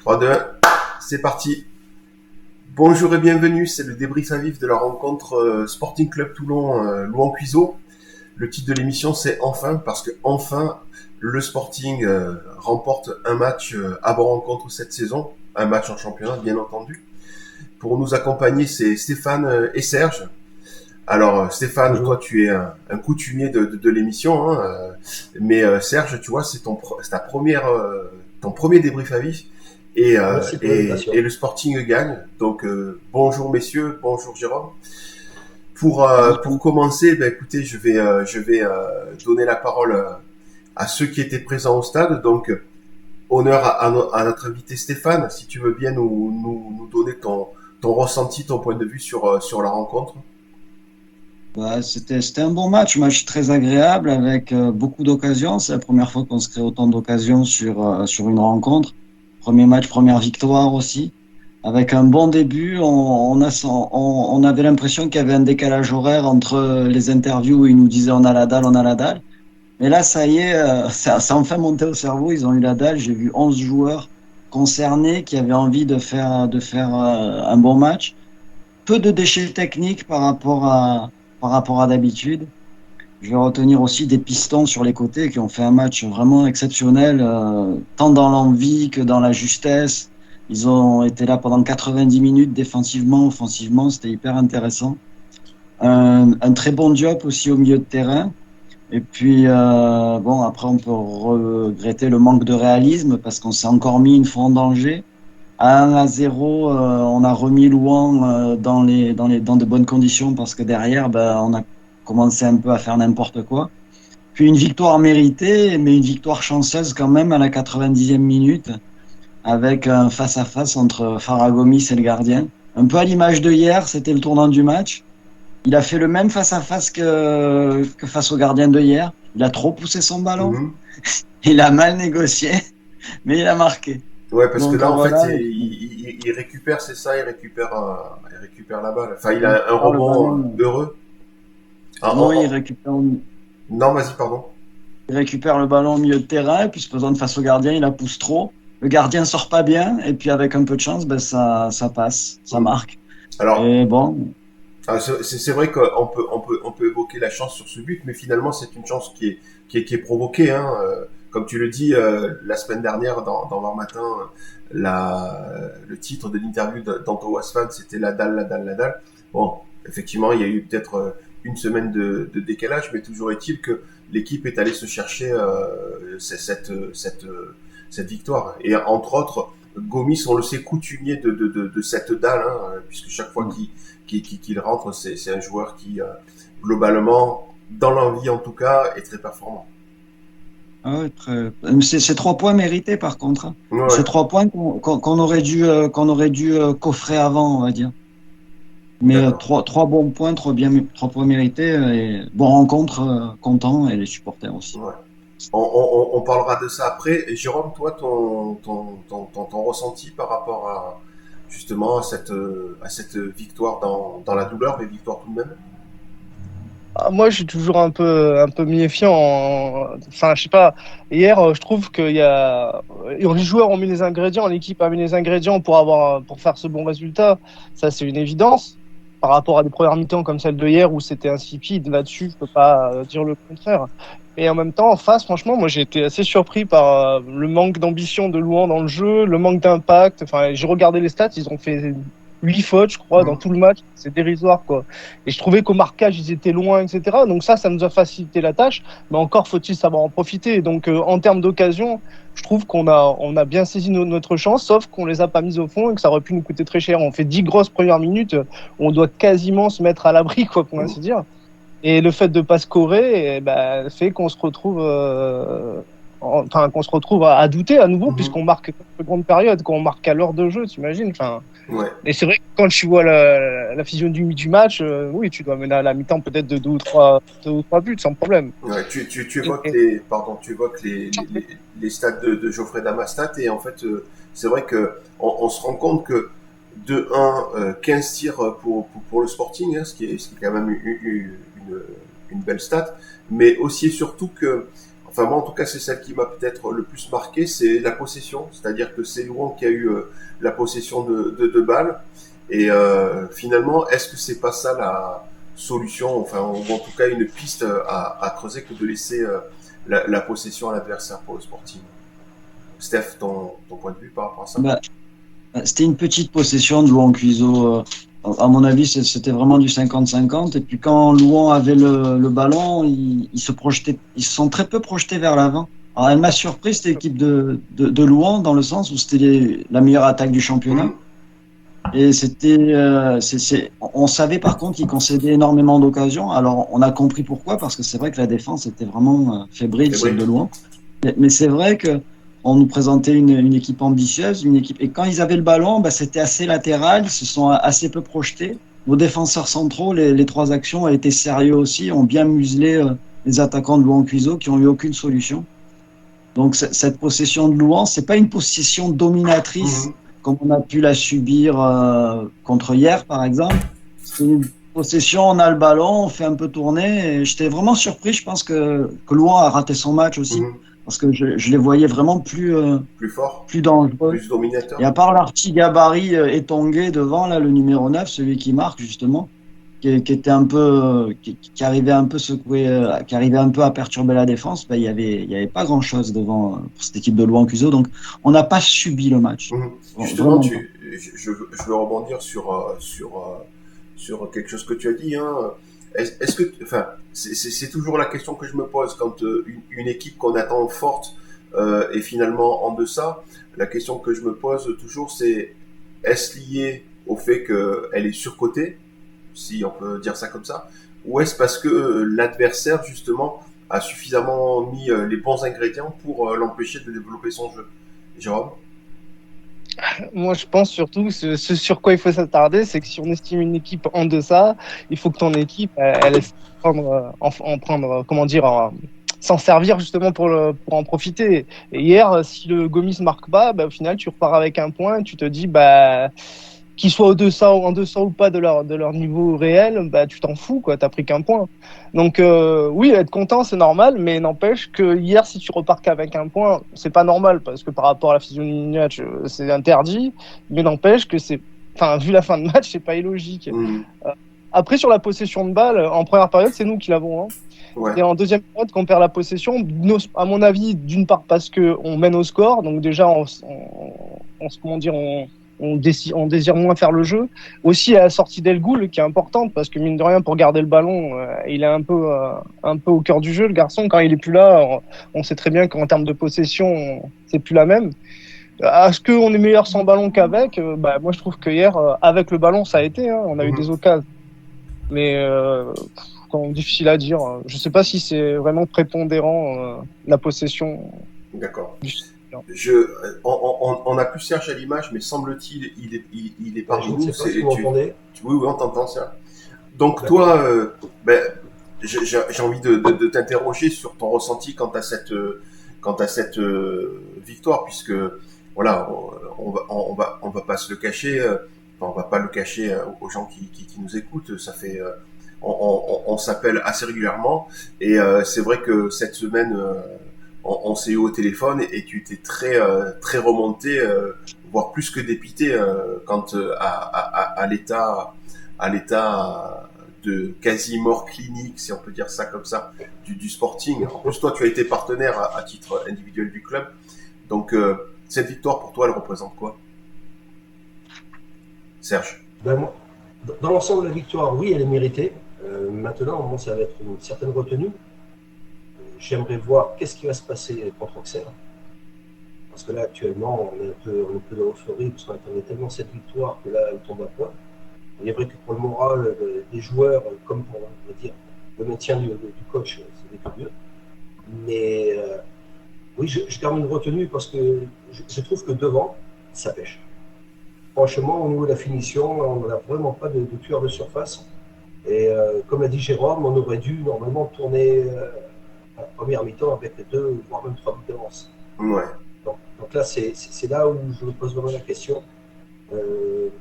3, 2, 1, c'est parti. Bonjour et bienvenue, c'est le débrief à vif de la rencontre Sporting Club Toulon Louan-Cuiseaux. Le titre de l'émission c'est Enfin, parce que enfin le Sporting remporte un match à bonne rencontre cette saison, un match en championnat bien entendu. Pour nous accompagner c'est Stéphane et Serge. Alors Stéphane, Bonjour. toi tu es un coutumier de l'émission, mais Serge, tu vois, c'est ta première, ton premier débrief à vif Merci pour l'invitation. et le Sporting gagne. Donc bonjour messieurs, bonjour Jérôme. Pour Bonjour. commencer, ben écoutez, je vais donner la parole à ceux qui étaient présents au stade. Donc honneur à notre invité Stéphane, si tu veux bien nous donner ton ressenti, ton point de vue sur la rencontre. C'était un bon match très agréable avec beaucoup d'occasions. C'est la première fois qu'on se crée autant d'occasions sur une rencontre. Premier match, première victoire aussi. Avec un bon début, on avait l'impression qu'il y avait un décalage horaire entre les interviews où ils nous disaient on a la dalle, on a la dalle. Mais là, ça y est, ça a enfin monté au cerveau. Ils ont eu la dalle. J'ai vu 11 joueurs concernés qui avaient envie de faire un bon match. Peu de déchets techniques par rapport à d'habitude. Je vais retenir aussi des pistons sur les côtés qui ont fait un match vraiment exceptionnel, tant dans l'envie que dans la justesse. Ils ont été là pendant 90 minutes défensivement, offensivement, c'était hyper intéressant. Un très bon job aussi au milieu de terrain. Et puis, bon, après, on peut regretter le manque de réalisme parce qu'on s'est encore mis une fois en danger. À 1-0, on a remis Louan dans de bonnes conditions parce que derrière, on a commencé un peu à faire n'importe quoi. Puis une victoire méritée, mais une victoire chanceuse quand même à la 90e minute avec un face-à-face entre Faragomis et le gardien. Un peu à l'image de hier, c'était le tournant du match. Il a fait le même face-à-face que face au gardien de hier. Il a trop poussé son ballon, Mhm. il a mal négocié, mais il a marqué. Ouais, parce que Donc là, en fait, voilà. il récupère, c'est ça, il récupère la balle. Enfin, il Il a un récupère le rebond ballon. heureux. Ah, Non, non, vas-y, pardon. il récupère le ballon au milieu de terrain, et puis se posant face au gardien, il la pousse trop. Le gardien sort pas bien, et puis avec un peu de chance, ça passe, ça Mhm. marque. Alors, Et bon, c'est vrai qu'on peut évoquer la chance sur ce but, mais finalement, c'est une chance qui est provoquée. Comme tu le dis, la semaine dernière, dans Var Matin, le titre de l'interview d'Anto Wasfan, c'était la dalle, la dalle, la dalle. Bon, effectivement, il y a eu peut-être une semaine de décalage, mais toujours est-il que l'équipe est allée se chercher cette victoire. Et entre autres, Gomis, on le sait, coutumier de cette dalle, puisque chaque fois qu'il rentre, c'est un joueur qui, globalement, dans l'envie en tout cas, est très performant. ah ouais, c'est 3 points mérités par contre, hein. Ouais, C'est 3 points qu'on aurait dû coffrer avant, on va dire. Mais d'accord. trois bons points, 3 points mérités, et bon rencontre, content, et les supporters aussi. Ouais. On parlera de ça après. Et Jérôme, toi, ton ressenti par rapport à justement à cette victoire dans la douleur, mais victoire tout de même. Moi, je suis toujours un peu méfiant. Enfin, je sais pas. Hier, je trouve qu'il y a, les joueurs ont mis les ingrédients, l'équipe a mis les ingrédients pour faire ce bon résultat. Ça, c'est une évidence. Par rapport à des premières mi-temps comme celle de hier où c'était insipide, là-dessus, je peux pas dire le contraire. Et en même temps, en face, franchement, moi, j'ai été assez surpris par le manque d'ambition de Louan dans le jeu, le manque d'impact. Enfin, j'ai regardé les stats, ils ont fait 8 fautes, je crois, dans Mhm. tout le match. C'est dérisoire, quoi. Et je trouvais qu'au marquage, ils étaient loin, etc. Donc ça nous a facilité la tâche. Mais encore faut-il savoir en profiter. Donc en termes d'occasion, je trouve qu'on a bien saisi notre chance, sauf qu'on les a pas mises au fond et que ça aurait pu nous coûter très cher. On fait 10 grosses premières minutes où on doit quasiment se mettre à l'abri, quoi, pour ainsi Mhm. dire. Et le fait de pas scorer, fait qu'on se retrouve, qu'on se retrouve à douter à nouveau, Mhm. puisqu'on marque une seconde période, qu'on marque à l'heure de jeu, t'imagines. Enfin, Ouais. et c'est vrai que quand tu vois la physionomie du match, oui, tu dois mener à la mi-temps peut-être de deux ou trois buts sans problème. Ouais, tu Et- évoques et- les stats de Geoffrey Damastat et en fait c'est vrai que on se rend compte que de 15 tirs pour le Sporting, ce qui est quand même une belle stat, mais aussi et surtout que en enfin moi en tout cas c'est celle qui m'a peut-être le plus marqué, c'est la possession, c'est-à-dire que c'est Louan qui a eu la possession de balles, et finalement est-ce que c'est pas ça la solution, enfin ou en tout cas une piste à creuser que de laisser la possession à l'adversaire pour le Sporting. Steph, ton point de vue par rapport à ça? Bah, c'était une petite possession de Louan Cuiseau. À mon avis, c'était vraiment du 50-50. Et puis quand Louan avait le ballon, ils se sont très peu projetés vers l'avant. Alors, elle m'a surpris, cette équipe de Louan, dans le sens où c'était la meilleure attaque du championnat. Et on savait par contre qu'ils concédaient énormément d'occasions. Alors on a compris pourquoi, parce que c'est vrai que la défense était vraiment fébrile, celle de Louan. Mais c'est vrai que on nous présentait une équipe ambitieuse, et quand ils avaient le ballon, c'était assez latéral, ils se sont assez peu projetés. Nos défenseurs centraux, les trois actions, ont été sérieux aussi, ont bien muselé les attaquants de Louan Cuiseau qui ont eu aucune solution. Donc cette possession de Louan, c'est pas une possession dominatrice comme on a pu la subir contre hier, par exemple. C'est une possession, on a le ballon, on fait un peu tourner. Et j'étais vraiment surpris, je pense que Louan a raté son match aussi. Parce que je les voyais vraiment plus fort, plus dangereux. Plus dominateur. Et à part l'archi-gabarit Etonguet devant, là, le numéro 9, celui qui marque justement, qui était un peu, qui arrivait un peu secouer, qui arrivait un peu à perturber la défense, il y avait pas grand chose devant pour cette équipe de Louan Cuiseau. Donc on n'a pas subi le match. Justement, je veux rebondir sur quelque chose que tu as dit. Est-ce que, enfin, c'est toujours la question que je me pose quand une équipe qu'on attend forte est finalement en deçà. La question que je me pose toujours, c'est est-ce lié au fait qu'elle est surcotée, si on peut dire ça comme ça, ou est-ce parce que l'adversaire justement a suffisamment mis les bons ingrédients pour l'empêcher de développer son jeu? Jérôme? Moi, je pense surtout ce sur quoi il faut s'attarder, c'est que si on estime une équipe en deçà, il faut que ton équipe elle essaie en prendre, comment dire, s'en servir justement pour en profiter. Et hier, si le Gomis marque pas, au final, tu repars avec un point et tu te dis, qu'ils soient en deçà ou pas de leur niveau réel, tu t'en fous, quoi. T'as pris qu'un point. Donc, oui, être content, c'est normal, mais n'empêche que hier, si tu repars qu'avec un point, c'est pas normal, parce que par rapport à la physionomie du match, c'est interdit, mais n'empêche que vu la fin de match, c'est pas illogique. Après, sur la possession de balle, en première période, c'est nous qui l'avons, Ouais. Et en deuxième période, qu'on perd la possession, à mon avis, d'une part parce qu'on mène au score, donc déjà, on désire moins faire le jeu. Aussi, à la sortie d'El Ghoul, qui est importante, parce que mine de rien, pour garder le ballon, il est un peu au cœur du jeu, le garçon. Quand il est plus là, on sait très bien qu'en termes de possession, c'est plus la même. Est-ce qu'on est meilleur sans ballon qu'avec? Moi, je trouve que hier, avec le ballon, ça a été. On a eu des occasions. Mais difficile à dire. Je ne sais pas si c'est vraiment prépondérant, la possession. D'accord. On n'a plus Serge à l'image, mais semble-t-il, il est parmi nous. Je ne sais pas si vous m'entendez. Oui, on t'entend, ça. Donc toi, j'ai envie de t'interroger sur ton ressenti quant à cette victoire, puisque voilà, on va pas se le cacher, on va pas le cacher aux gens qui nous écoutent. Ça fait, on s'appelle assez régulièrement, et c'est vrai que cette semaine. On s'est eu au téléphone et tu étais très remonté, voire plus que dépité quant à l'état de quasi mort clinique, si on peut dire ça comme ça, du Sporting. En plus, toi, tu as été partenaire à titre individuel du club. Donc, cette victoire pour toi, elle représente quoi, Serge? Moi, dans l'ensemble de la victoire, oui, elle est méritée. Maintenant, ça va être une certaine retenue. J'aimerais voir qu'est-ce qui va se passer contre Auxerre. Parce que là, actuellement, on est un peu dans l'euphorie, parce qu'on attendait tellement cette victoire que là, elle tombe à point. Il est vrai que pour le moral des joueurs, comme pour, on va dire, le maintien du coach, c'est beaucoup mieux. Mais oui, je garde une retenue parce que je trouve que devant, ça pêche. Franchement, au niveau de la finition, on n'a vraiment pas de tueur de surface. Et comme l'a dit Jérôme, on aurait dû normalement tourner la première mi-temps avec 2, voire même 3 buts d'avance. Ouais. Donc là, c'est là où je me pose vraiment la question.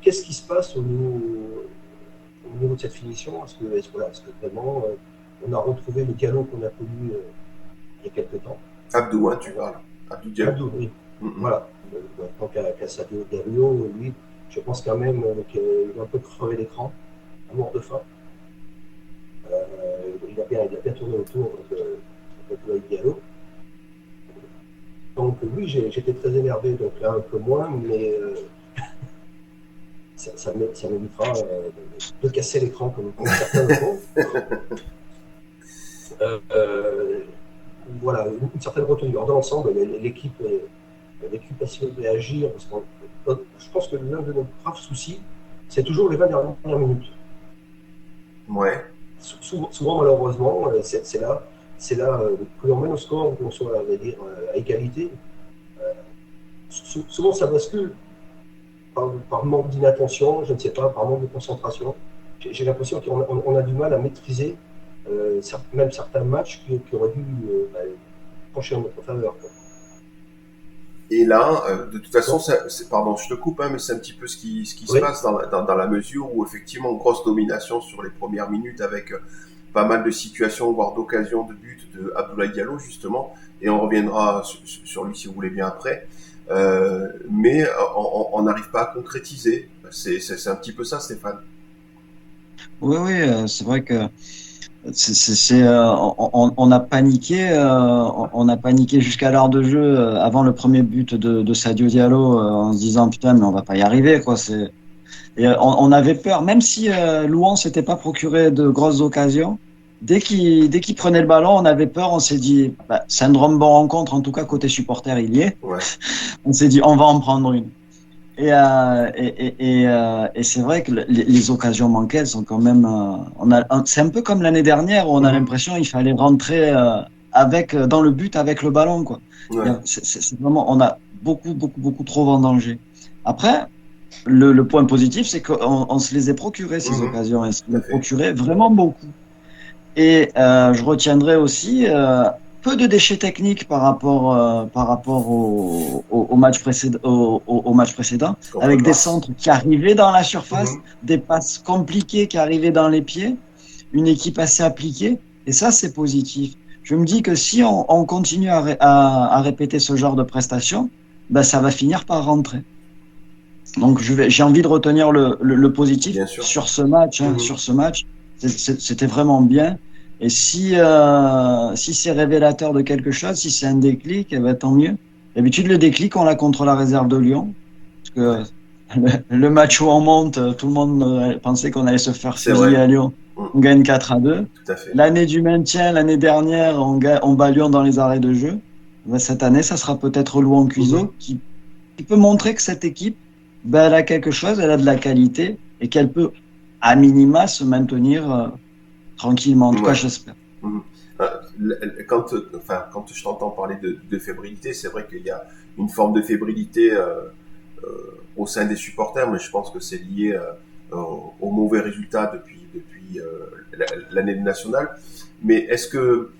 Qu'est-ce qui se passe au niveau de cette finition? Est-ce que vraiment on a retrouvé le galop qu'on a connu il y a quelques temps? Abdou, hein, tu parles. Abdou Diallo. Abdou, oui. Voilà. Tant qu'à Sadio Diallo, lui, je pense quand même qu'il a un peu crevé l'écran, à mort de faim. Il a bien tourné autour de Diallo. Donc oui, j'étais très énervé, donc là un peu moins, mais ça m'évitera de casser l'écran comme certains le font. Voilà, une certaine retenue. Alors, dans l'ensemble, l'équipe a su réagir, parce que je pense que l'un de nos graves soucis, c'est toujours les 20 dernières minutes. Ouais. Souvent, malheureusement, c'est là que l'on mène au score, qu'on soit à égalité. Souvent, ça bascule par manque d'inattention, je ne sais pas, par manque de concentration. J'ai l'impression qu'on a du mal à maîtriser même certains matchs qui auraient dû pencher en notre faveur. Et là, de toute façon, pardon, je te coupe, hein, mais c'est un petit peu ce qui se passe dans la mesure où, effectivement, grosse domination sur les premières minutes avec pas mal de situations, voire d'occasions de but de Abdoulaye Diallo, justement, et on reviendra sur lui si vous voulez bien après. Mais on n'arrive pas à concrétiser. C'est un petit peu ça, Stéphane. Oui, c'est vrai que on a paniqué, on a paniqué jusqu'à l'heure de jeu avant le premier but de Sadio Diallo en se disant putain mais on va pas y arriver quoi. Et on avait peur, même si Louan s'était pas procuré de grosses occasions. Dès qu'il prenait le ballon, on avait peur. On s'est dit syndrome bon rencontre, en tout cas côté supporter il y est. Ouais. On s'est dit on va en prendre une. Et c'est vrai que les occasions manquées, elles sont quand même. C'est un peu comme l'année dernière où on a l'impression qu'il fallait rentrer dans le but avec le ballon, quoi. Ouais. C'est vraiment, on a beaucoup trop vendangé. Après, le point positif, c'est qu'on se les est procuré ces occasions, et se les procuré vraiment beaucoup. Et je retiendrai aussi peu de déchets techniques par rapport au match précédent, avec des centres qui arrivaient dans la surface, des passes compliquées qui arrivaient dans les pieds, une équipe assez appliquée, et ça c'est positif. Je me dis que si on continue à répéter ce genre de prestations, ça va finir par rentrer. Donc j'ai envie de retenir le positif sur ce match, sur ce match. C'était vraiment bien. Et si c'est révélateur de quelque chose, si c'est un déclic, tant mieux. D'habitude, le déclic, on l'a contre la réserve de Lyon. Parce que le match où on monte, tout le monde pensait qu'on allait se faire fusiller à Lyon. On gagne 4-2. L'année du maintien, l'année dernière, on bat Lyon dans les arrêts de jeu. Cette année, ça sera peut-être Louan Cuiseau qui peut montrer que cette équipe, elle a quelque chose, elle a de la qualité et qu'elle peut, à minima, se maintenir tranquillement. En tout cas, j'espère. Quand je t'entends parler de fébrilité, c'est vrai qu'il y a une forme de fébrilité au sein des supporters, mais je pense que c'est lié aux mauvais résultats depuis l'année nationale. Mais est-ce que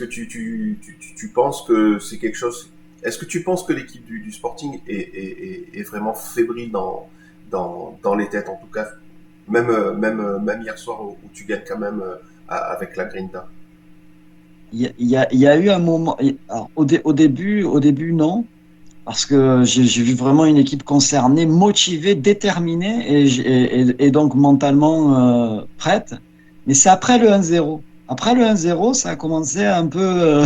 tu penses que c'est quelque chose? Est-ce que tu penses que l'équipe du Sporting est vraiment fébrile dans les têtes, en tout cas, même hier soir où tu gagnes quand même avec la Grinta? Il y a eu un moment. Alors, au début, non, parce que j'ai vu vraiment une équipe concernée, motivée, déterminée et donc mentalement prête. Mais c'est après le 1-0. Après le 1-0, ça a commencé à un peu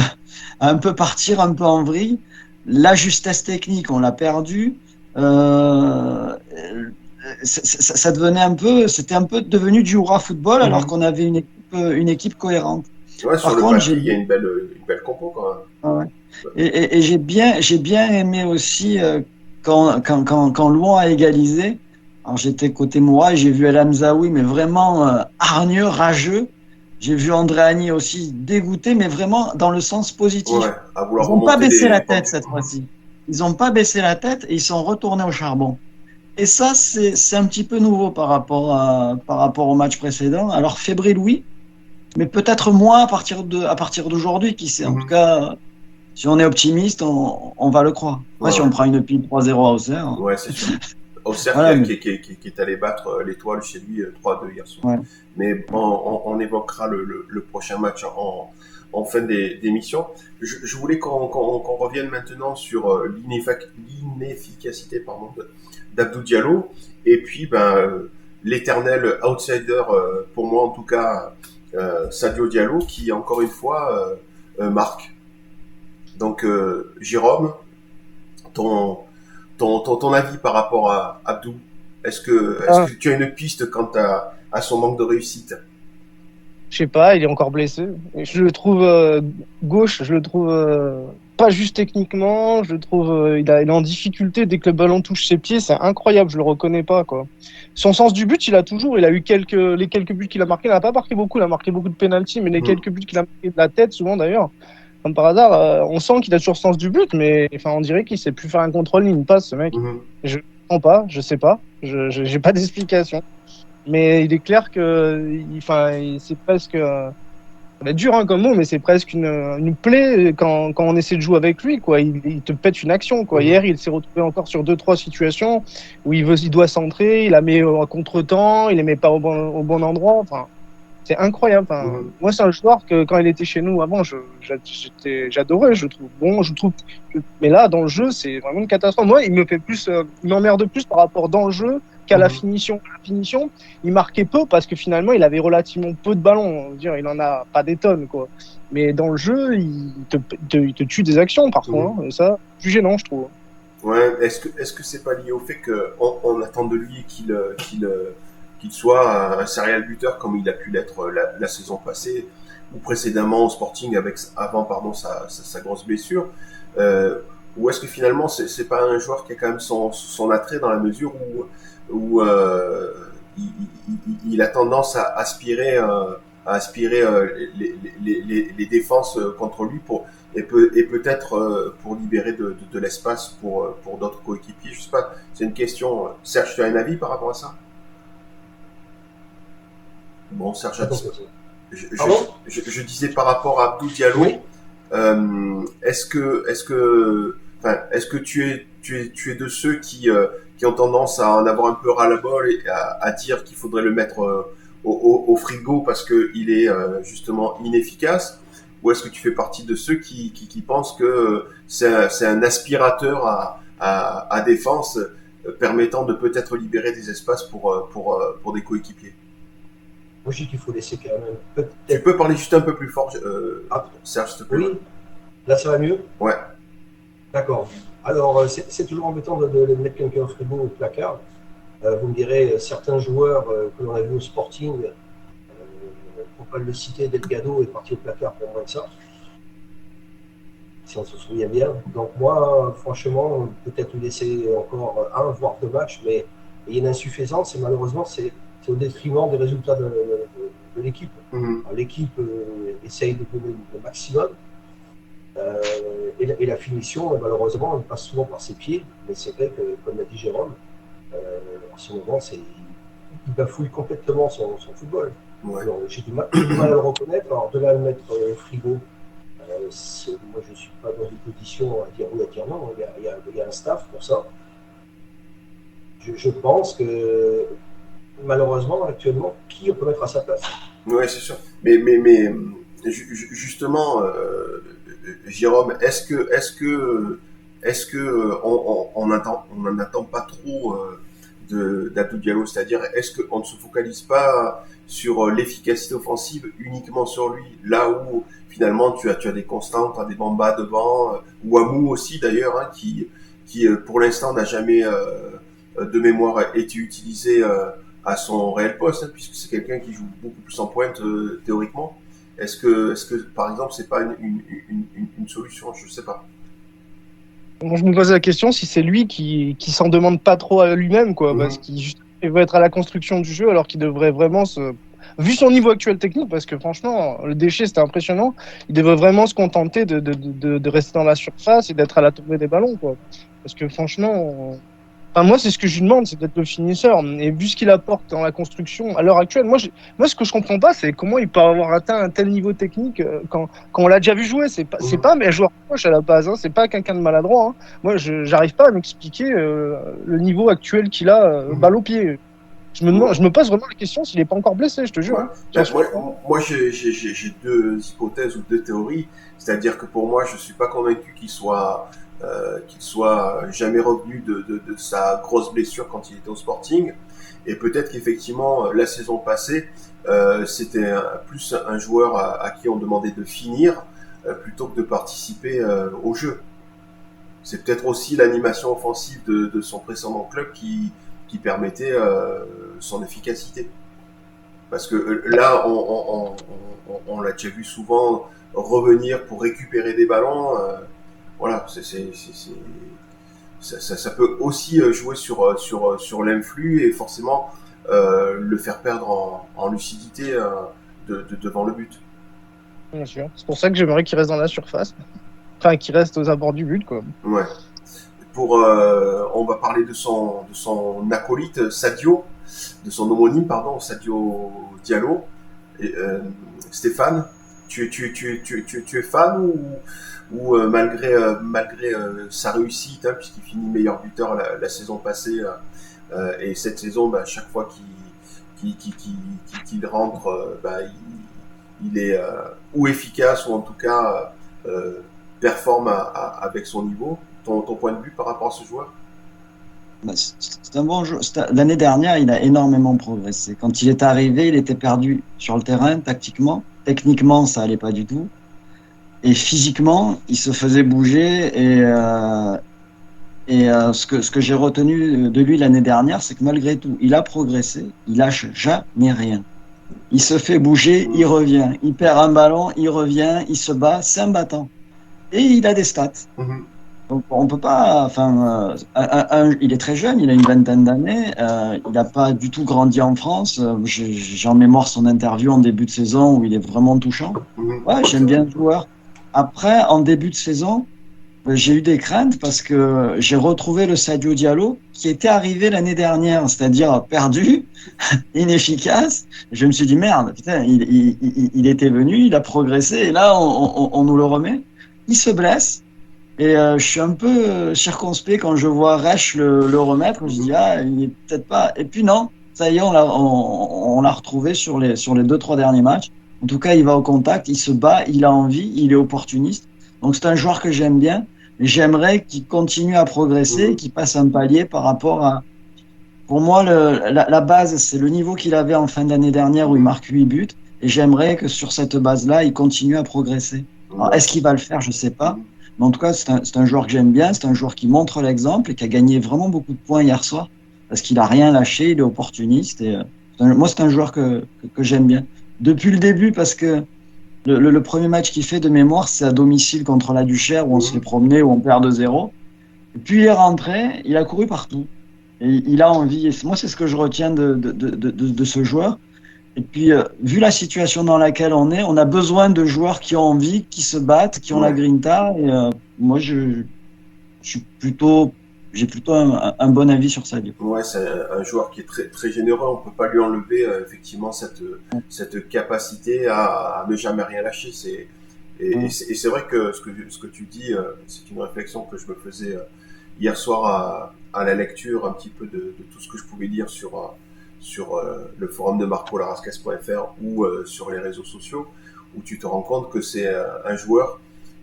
partir un peu en vrille. La justesse technique, on l'a perdue. Ça devenait c'était un peu devenu du hurrah football alors qu'on avait une équipe cohérente. Ouais, sur le papier, il y a une belle compo quand même. Ah ouais. Et j'ai bien aimé aussi quand Louan a égalisé. Alors j'étais côté Moura et j'ai vu El Hamzaoui, mais vraiment hargneux, rageux. J'ai vu Andréani aussi dégoûté, mais vraiment dans le sens positif. Ouais, ils n'ont pas baissé la tête cette fois-ci. Ils n'ont pas baissé la tête et ils sont retournés au charbon. Et ça, c'est un petit peu nouveau par rapport au match précédent. Alors fébrile, oui, mais peut-être moins à partir d'aujourd'hui, qui sait. En tout cas, si on est optimiste, on va le croire. Après, si on prend une pile 3-0 à Auxerre. Ouais, c'est sûr. Auxerre qui est allé battre l'Étoile chez lui 3-2 hier soir. Ouais. Mais on évoquera le prochain match en fin d'émission. Je voulais qu'on revienne maintenant sur l'inefficacité d'Abdou Diallo et puis l'éternel outsider, pour moi en tout cas, Sadio Diallo, qui encore une fois marque. Donc Jérôme, ton avis par rapport à Abdou, est-ce que tu as une piste quant à son manque de réussite? Je sais pas, il est encore blessé. Et je le trouve gauche, je le trouve pas juste techniquement, je le trouve il est en difficulté dès que le ballon touche ses pieds, c'est incroyable, je le reconnais pas quoi. Son sens du but, il a eu les quelques buts qu'il a marqués, il n'a pas marqué beaucoup, il a marqué beaucoup de pénaltys, mais les quelques buts qu'il a marqués de la tête souvent d'ailleurs, comme par hasard, on sent qu'il a toujours sens du but, mais enfin on dirait qu'il sait plus faire un contrôle ni une passe ce mec. Je comprends pas, je sais pas, j'ai pas d'explication. Mais il est clair que, c'est presque, ça va être dur comme mot, mais c'est presque une plaie quand on essaie de jouer avec lui, quoi. Il te pète une action, quoi. Hier, il s'est retrouvé encore sur 2-3 situations où il doit centrer, il la met en contre-temps, il les met pas au bon endroit. Enfin, c'est incroyable. Moi, c'est un joueur que quand il était chez nous avant, j'adorais, je trouve. Mais là, dans le jeu, c'est vraiment une catastrophe. Moi, il m'emmerde plus par rapport dans le jeu qu'à la finition. À la finition, il marquait peu parce que finalement, il avait relativement peu de ballons. Il en a pas des tonnes, quoi. Mais dans le jeu, il te tue des actions parfois. Et ça, plus gênant, je trouve. Ouais. Est-ce que c'est pas lié au fait qu'on attend de lui qu'il soit un serial buteur comme il a pu l'être la saison passée ou précédemment au Sporting avant sa grosse blessure, ou est-ce que finalement c'est pas un joueur qui a quand même son attrait dans la mesure où il a tendance à aspirer les défenses contre lui et peut-être pour libérer de l'espace pour d'autres coéquipiers. Je sais pas, c'est une question. Serge, tu as un avis par rapport à ça? Bon, Serge, je disais par rapport à Abdou Diallo, oui. Est-ce que tu es de ceux qui ont tendance à en avoir un peu ras-le-bol et à dire qu'il faudrait le mettre au frigo parce que il est justement inefficace, ou est-ce que tu fais partie de ceux qui pensent que c'est un aspirateur à défense permettant de peut-être libérer des espaces pour des coéquipiers? Moi, je dis qu'il faut laisser quand même peut-être... Tu peux parler juste un peu plus fort, Serge, s'il te plaît. Oui, là ça va mieux? Ouais. D'accord. Alors, c'est toujours embêtant de mettre quelqu'un au frigo ou au placard. Vous me direz, certains joueurs que l'on a vu au Sporting, pour ne pas le citer, Delgado est parti au placard pour moins que ça. Si on se souvient bien. Donc moi, franchement, peut-être lui laisser encore 1 voire 2 matchs, mais il y a une insuffisance et malheureusement, c'est au détriment des résultats de l'équipe. L'équipe essaye de donner le maximum. Et la finition, malheureusement, elle passe souvent par ses pieds. Mais c'est vrai que, comme l'a dit Jérôme, en ce moment, il bafouille complètement son football. Ouais. J'ai du mal à le reconnaître. Alors, de là à le mettre au frigo, moi, je ne suis pas dans une position à dire oui, à dire non. Il y a un staff pour ça. Je pense que malheureusement, actuellement, qui on peut mettre à sa place? Oui, c'est sûr. Mais justement, Jérôme, est-ce que on n'en attend pas trop d'Abdou Diallo? C'est-à-dire, est-ce qu'on ne se focalise pas sur l'efficacité offensive uniquement sur lui, là où finalement tu as des constants, tu as des Bamba devant, ou Amou aussi d'ailleurs, hein, qui pour l'instant n'a jamais de mémoire été utilisé à son réel poste, hein, puisque c'est quelqu'un qui joue beaucoup plus en pointe théoriquement. Est-ce que par exemple c'est pas une solution? Je sais pas. Moi, je me posais la question si c'est lui qui s'en demande pas trop à lui-même, quoi, parce qu'il veut être à la construction du jeu alors qu'il devrait vraiment vu son niveau actuel technique, parce que franchement le déchet c'était impressionnant, il devrait vraiment se contenter de rester dans la surface et d'être à la tombée des ballons, quoi. Parce que franchement, moi, c'est ce que je lui demande, c'est d'être le finisseur. Et vu ce qu'il apporte dans la construction, à l'heure actuelle, moi, ce que je comprends pas, c'est comment il peut avoir atteint un tel niveau technique quand on l'a déjà vu jouer. C'est pas un joueur proche à la base, hein, c'est pas quelqu'un de maladroit. Hein. Moi, j'arrive pas à m'expliquer le niveau actuel qu'il a, balle au pied. Je me pose vraiment la question s'il n'est pas encore blessé, je te jure. Ouais. Moi j'ai deux hypothèses ou deux théories. C'est-à-dire que pour moi, je suis pas convaincu qu'il soit jamais revenu de sa grosse blessure quand il était au Sporting. Et peut-être qu'effectivement, la saison passée, c'était plus un joueur à qui on demandait de finir plutôt que de participer au jeu. C'est peut-être aussi l'animation offensive de son précédent club qui permettait son efficacité. Parce que là, on l'a déjà vu souvent revenir pour récupérer des ballons. Voilà, ça peut aussi jouer sur l'influx et forcément le faire perdre en lucidité devant le but. Bien sûr. C'est pour ça que j'aimerais qu'il reste dans la surface. Enfin, qu'il reste aux abords du but, quoi. Ouais. On va parler de son acolyte Sadio, de son homonyme, pardon, Sadio Diallo. Et, Stéphane, tu es fan ou malgré sa réussite, hein, puisqu'il finit meilleur buteur la saison passée et cette saison, chaque fois qu'il rentre, il est ou efficace ou en tout cas performe avec son niveau. Ton point de vue par rapport à ce joueur? C'est un bon joueur. L'année dernière, il a énormément progressé. Quand il est arrivé, il était perdu sur le terrain tactiquement. Techniquement, ça allait pas du tout. Et physiquement, il se faisait bouger. Ce que j'ai retenu de lui l'année dernière, c'est que malgré tout, il a progressé. Il lâche jamais rien. Il se fait bouger, il revient. Il perd un ballon, il revient, il se bat. C'est un battant. Et il a des stats. Donc, on peut pas. Enfin, il est très jeune, il a une vingtaine d'années. Il n'a pas du tout grandi en France. J'ai en mémoire son interview en début de saison où il est vraiment touchant. Ouais, j'aime bien le joueur. Après, en début de saison, j'ai eu des craintes parce que j'ai retrouvé le Sadio Diallo qui était arrivé l'année dernière, c'est-à-dire perdu, inefficace. Je me suis dit merde, putain, il était venu, il a progressé et là on nous le remet. Il se blesse. Et je suis un peu circonspect quand je vois Resch le remettre. Je dis il est peut-être pas. Et puis non, ça y est, on l'a retrouvé sur les 2-3 derniers matchs. En tout cas, il va au contact, il se bat, il a envie, il est opportuniste. Donc c'est un joueur que j'aime bien. Et j'aimerais qu'il continue à progresser, qu'il passe un palier par rapport à. Pour moi, la base, c'est le niveau qu'il avait en fin d'année dernière où il marque 8 buts. Et j'aimerais que sur cette base-là, il continue à progresser. Alors, est-ce qu'il va le faire? Je sais pas. Mais en tout cas, c'est un joueur que j'aime bien. C'est un joueur qui montre l'exemple et qui a gagné vraiment beaucoup de points hier soir parce qu'il a rien lâché. Il est opportuniste. Et moi, c'est un joueur que j'aime bien depuis le début parce que le premier match qu'il fait de mémoire, c'est à domicile contre la Duchère où on se fait promener, où on perd 2-0. Et puis il est rentré, il a couru partout. Et il a envie. Et moi, c'est ce que je retiens de ce joueur. Et puis, vu la situation dans laquelle on est, on a besoin de joueurs qui ont envie, qui se battent, qui ont la grinta. Et moi, j'ai plutôt un bon avis sur ça. Ouais, c'est un joueur qui est très très généreux. On peut pas lui enlever effectivement cette capacité à ne jamais rien lâcher. Et c'est vrai que ce que tu dis, c'est une réflexion que je me faisais hier soir à la lecture un petit peu de tout ce que je pouvais lire sur le forum de marcolarascas.fr ou sur les réseaux sociaux, où tu te rends compte que c'est un joueur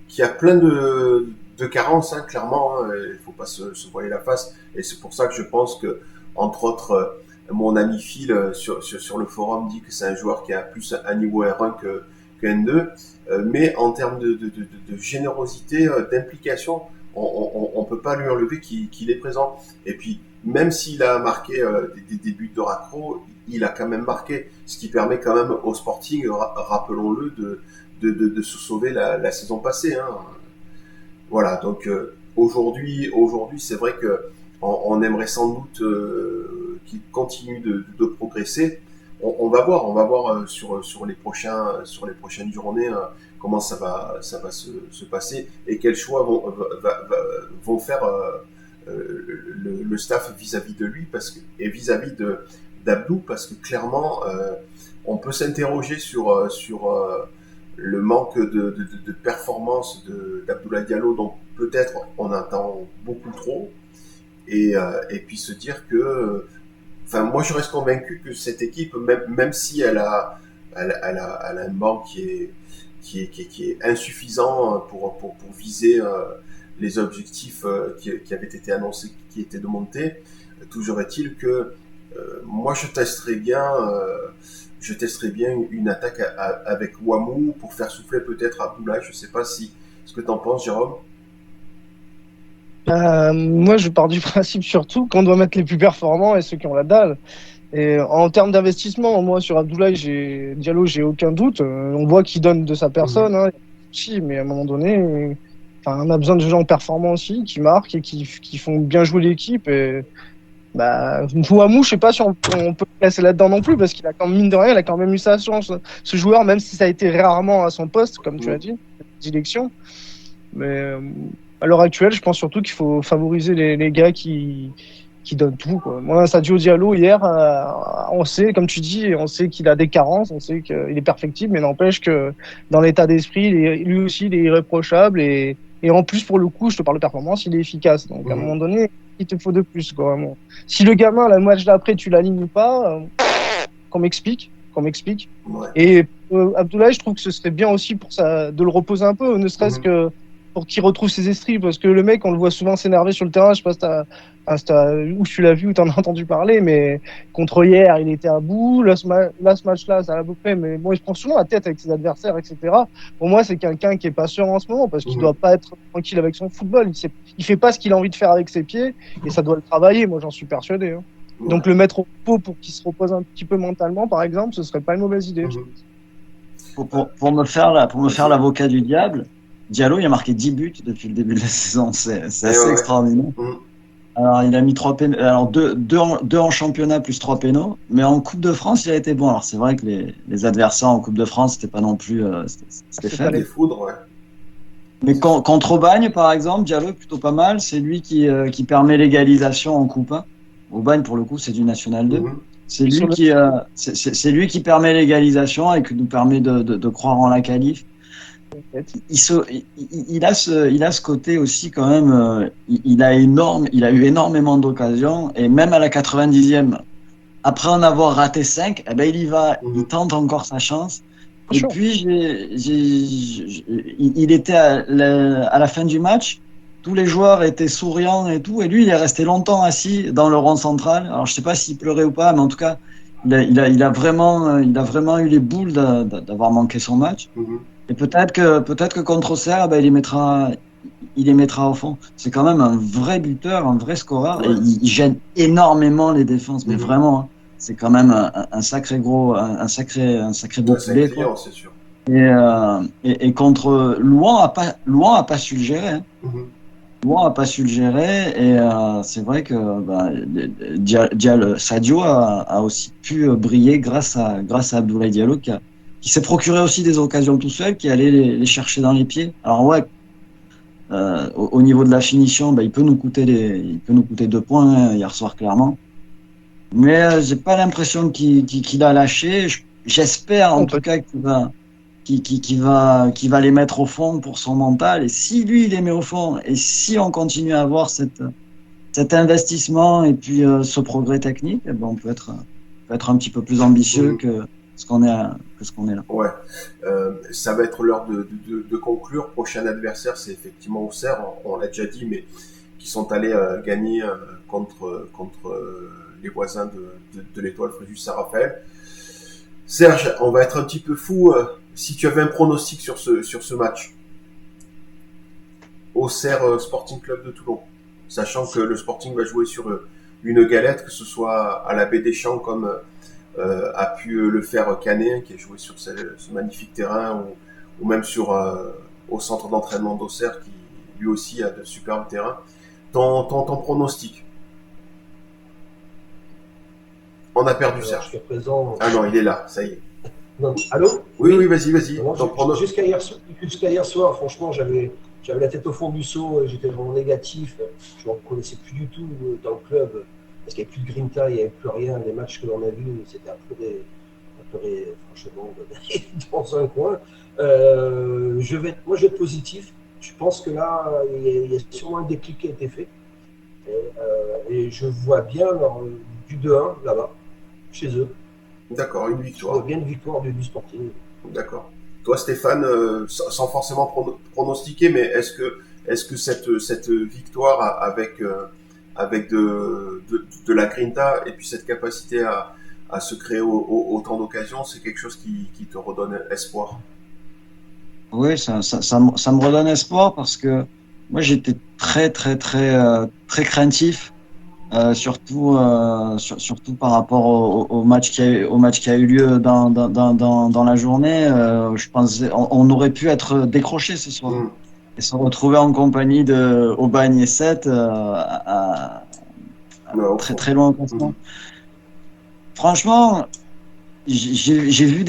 qui a plein de carences, hein, clairement. Hein, il faut pas se voiler la face. Et c'est pour ça que je pense que, entre autres, mon ami Phil sur le forum dit que c'est un joueur qui a plus un niveau R1 que N2. Mais en termes de générosité, d'implication, on peut pas lui enlever qu'il est présent. Et puis, même s'il a marqué des buts de raccro, il a quand même marqué, ce qui permet quand même au Sporting, rappelons-le, de se sauver la saison passée. Hein. Voilà, donc aujourd'hui, c'est vrai que on aimerait sans doute qu'il continue de progresser. On va voir sur les prochaines journées comment ça va se passer et quels choix vont faire le staff vis-à-vis de lui et vis-à-vis d'Abdou, parce que clairement on peut s'interroger sur le manque de performance d'Abdoulaye Diallo, dont peut-être on attend beaucoup trop, et puis se dire que enfin, moi, je reste convaincu que cette équipe, même si elle a un banc qui est insuffisant pour viser les objectifs qui avaient été annoncés, qui étaient de monter, toujours est-il que moi, je testerais bien une attaque avec Wamou pour faire souffler peut-être Abdoulaye. Je sais pas ce que t'en penses, Jérôme. Moi, je pars du principe surtout qu'on doit mettre les plus performants et ceux qui ont la dalle. Et en termes d'investissement, moi, sur Abdoulaye, Diallo, j'ai aucun doute. On voit qu'il donne de sa personne, hein, si, mais à un moment donné, on a besoin de gens performants aussi, qui marquent et qui font bien jouer l'équipe. Et Mouamou, je sais pas si on peut le placer là-dedans non plus, parce qu'il a quand même, mine de rien, il a quand même eu sa chance, ce joueur, même si ça a été rarement à son poste, comme tu as dit, d'élection. Mais à l'heure actuelle, je pense surtout qu'il faut favoriser les gars qui donnent tout, quoi. Moi, Sadio Diallo, hier, on sait, comme tu dis, on sait qu'il a des carences, on sait qu'il est perfectible, mais n'empêche que dans l'état d'esprit, lui aussi, il est irréprochable. Et en plus, pour le coup, je te parle de performance, il est efficace. Donc, à un moment donné, il te faut de plus, quoi, vraiment. Si le gamin, le match d'après, tu l'alignes pas, qu'on m'explique. Ouais. Et Abdoulaye, je trouve que ce serait bien aussi pour ça, de le reposer un peu, ne serait-ce que pour qu'il retrouve ses esprits, parce que le mec, on le voit souvent s'énerver sur le terrain. Je sais pas où tu l'as vu, ou t'en as entendu parler, mais contre hier, il était à bout. Là, ce match-là, ça a à peu près, mais bon, il se prend souvent la tête avec ses adversaires, etc. Pour moi, c'est quelqu'un qui est pas sûr en ce moment, parce qu'il doit pas être tranquille avec son football. Il fait pas ce qu'il a envie de faire avec ses pieds, et ça doit le travailler. Moi, j'en suis persuadé, hein. Donc, le mettre au repos pour qu'il se repose un petit peu mentalement, par exemple, ce serait pas une mauvaise idée. Pour me faire l'avocat du diable, Diallo, il a marqué 10 buts depuis le début de la saison. C'est assez extraordinaire. Alors, il a mis 3 pénaux. Alors, deux en championnat plus 3 pénaux. Mais en Coupe de France, il a été bon. Alors, c'est vrai que les adversaires en Coupe de France, c'était pas non plus, c'était faible. Des foudres, ouais. Mais contre Aubagne, par exemple, Diallo est plutôt pas mal. C'est lui qui permet l'égalisation en Coupe 1. Aubagne, pour le coup, c'est du National 2. C'est lui qui permet l'égalisation et qui nous permet de croire en la qualif. Il a ce côté aussi quand même. Il a eu énormément d'occasions, et même à la 90e, après en avoir raté 5, eh ben il y va, il tente encore sa chance. Et puis il était à la fin du match, tous les joueurs étaient souriants et tout, et lui il est resté longtemps assis dans le rond central. Alors je sais pas s'il pleurait ou pas, mais en tout cas il a vraiment eu les boules d'avoir manqué son match. Et peut-être que contre Auxerre, ben, il les mettra au fond. C'est quand même un vrai buteur, un vrai scoreur, et il gêne énormément les défenses, mais vraiment, hein, c'est quand même un sacré gros, un sacré beau poulet, quoi. C'est sûr. Et contre Louan a pas su le gérer, hein. Louan a pas su le gérer, et c'est vrai que Sadio a aussi pu briller grâce à Abdoulaye Diallo qui s'est procuré aussi des occasions tout seul, qui allait les chercher dans les pieds. Alors ouais, au niveau de la finition, il peut nous coûter 2 points, hein, hier soir, clairement. Mais j'ai pas l'impression qu'il a lâché. J'espère en tout cas qu'il va les mettre au fond pour son mental. Et si lui il les met au fond, et si on continue à avoir cet investissement et puis ce progrès technique, eh ben on peut être un petit peu plus ambitieux que ce qu'on est là. Ouais, ça va être l'heure de conclure. Prochain adversaire, c'est effectivement Auxerre, on l'a déjà dit, mais qui sont allés gagner contre les voisins de l'Étoile Fréjus Saint-Raphaël. Serge, on va être un petit peu fou. Si tu avais un pronostic sur ce match, Auxerre Sporting Club de Toulon, sachant que le Sporting va jouer sur une galette, que ce soit à la Baie des Champs comme a pu le faire Canet, qui a joué sur ce magnifique terrain, ou même au centre d'entraînement d'Auxerre, qui lui aussi a de superbes terrains. Ton pronostic? On a perdu Serge. Ah non, il est là, ça y est. Non, allô? Oui, vas-y. Jusqu'à hier soir, franchement, j'avais la tête au fond du seau, j'étais vraiment négatif. Je ne me reconnaissais plus du tout dans le club, parce qu'il n'y avait plus de grinta, il n'y avait plus rien. Les matchs que l'on a vus, c'était à pleurer franchement, dans un coin. Je vais être positif. Je pense que là, il y a sûrement un déclic qui a été fait. Et je vois bien, alors, du 2-1 là-bas, chez eux. D'accord, une victoire. Bien une victoire du Sporting. D'accord. Toi, Stéphane, sans forcément pronostiquer, mais est-ce que cette victoire avec de la grinta et puis cette capacité à se créer autant d'occasions, c'est quelque chose qui te redonne espoir? Oui, ça me redonne espoir parce que moi j'étais très craintif, surtout par rapport au match qui a eu lieu dans la journée. Je pensais on aurait pu être décroché ce soir Mm. et se retrouver en compagnie de Aubagne et 7 Ouais, au très fond. très loin au classement. Mm. Franchement, j'ai vu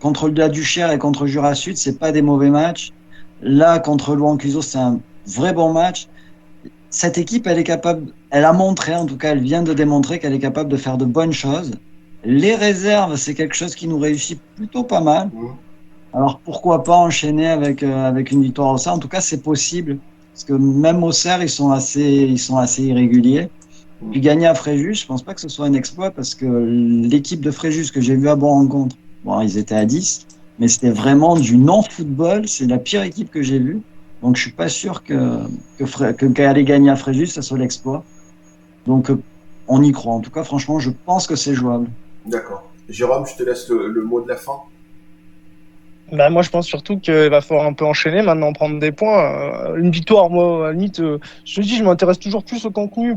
contre le Duchère et contre Jura Sud, c'est pas des mauvais matchs. Là, contre Louan Cuiseaux, c'est un vrai bon match. Cette équipe, elle est capable, elle a montré, en tout cas, elle vient de démontrer qu'elle est capable de faire de bonnes choses. Les réserves, c'est quelque chose qui nous réussit plutôt pas mal. Mm. Alors pourquoi pas enchaîner avec une victoire au Auxerre? En tout cas, c'est possible. Parce que même au Auxerre, ils sont assez irréguliers. Puis gagner à Fréjus, je pense pas que ce soit un exploit parce que l'équipe de Fréjus que j'ai vue à Bon-Rencontre, bon, ils étaient à 10, mais c'était vraiment du non-football. C'est la pire équipe que j'ai vue. Donc, je suis pas sûr qu'aller gagner à Fréjus, ça soit l'exploit. Donc, on y croit. En tout cas, franchement, je pense que c'est jouable. D'accord. Jérôme, je te laisse le mot de la fin. Bah, moi, je pense surtout qu'il va falloir un peu enchaîner maintenant, prendre des points. Une victoire, moi, à la limite, je te dis, je m'intéresse toujours plus au contenu.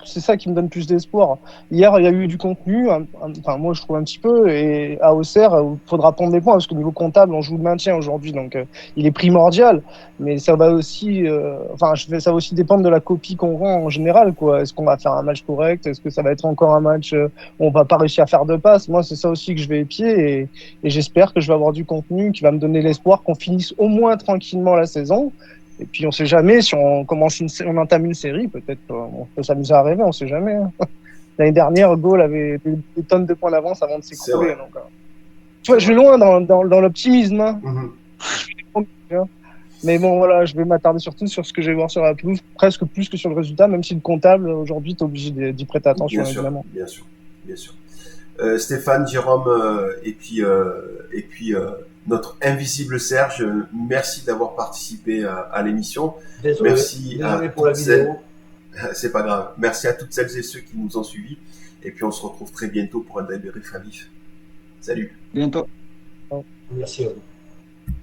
C'est ça qui me donne plus d'espoir. Hier, il y a eu du contenu, enfin, moi, je trouve un petit peu. Et à Auxerre, il faudra prendre des points parce qu'au niveau comptable, on joue le maintien aujourd'hui. Donc, il est primordial. Mais ça va aussi, ça va aussi dépendre de la copie qu'on rend en général, quoi. Est-ce qu'on va faire un match correct? Est-ce que ça va être encore un match où on va pas réussir à faire de passes? Moi, c'est ça aussi que je vais épier. Et j'espère que je vais avoir du contenu qui va me donner l'espoir qu'on finisse au moins tranquillement la saison. Et puis on sait jamais si on on entame une série, peut-être on peut s'amuser à rêver, on sait jamais. Hein. L'année dernière, Gaulle avait des tonnes de points d'avance avant de s'écrouler. Donc, tu vois, je vais loin dans l'optimisme. Hein. Mm-hmm. Mais bon, voilà, je vais m'attarder surtout sur ce que je vais voir sur la pelouse, presque plus que sur le résultat, même si le comptable, aujourd'hui, tu es obligé d'y prêter attention, Bien sûr, évidemment. bien sûr, bien sûr. Stéphane, Jérôme et puis notre invisible Serge, merci d'avoir participé à l'émission. Merci à pour la vidéo. C'est pas grave. Merci à toutes celles et ceux qui nous ont suivis. Et puis on se retrouve très bientôt pour un débrief à vif. Salut. Bientôt. Merci à vous.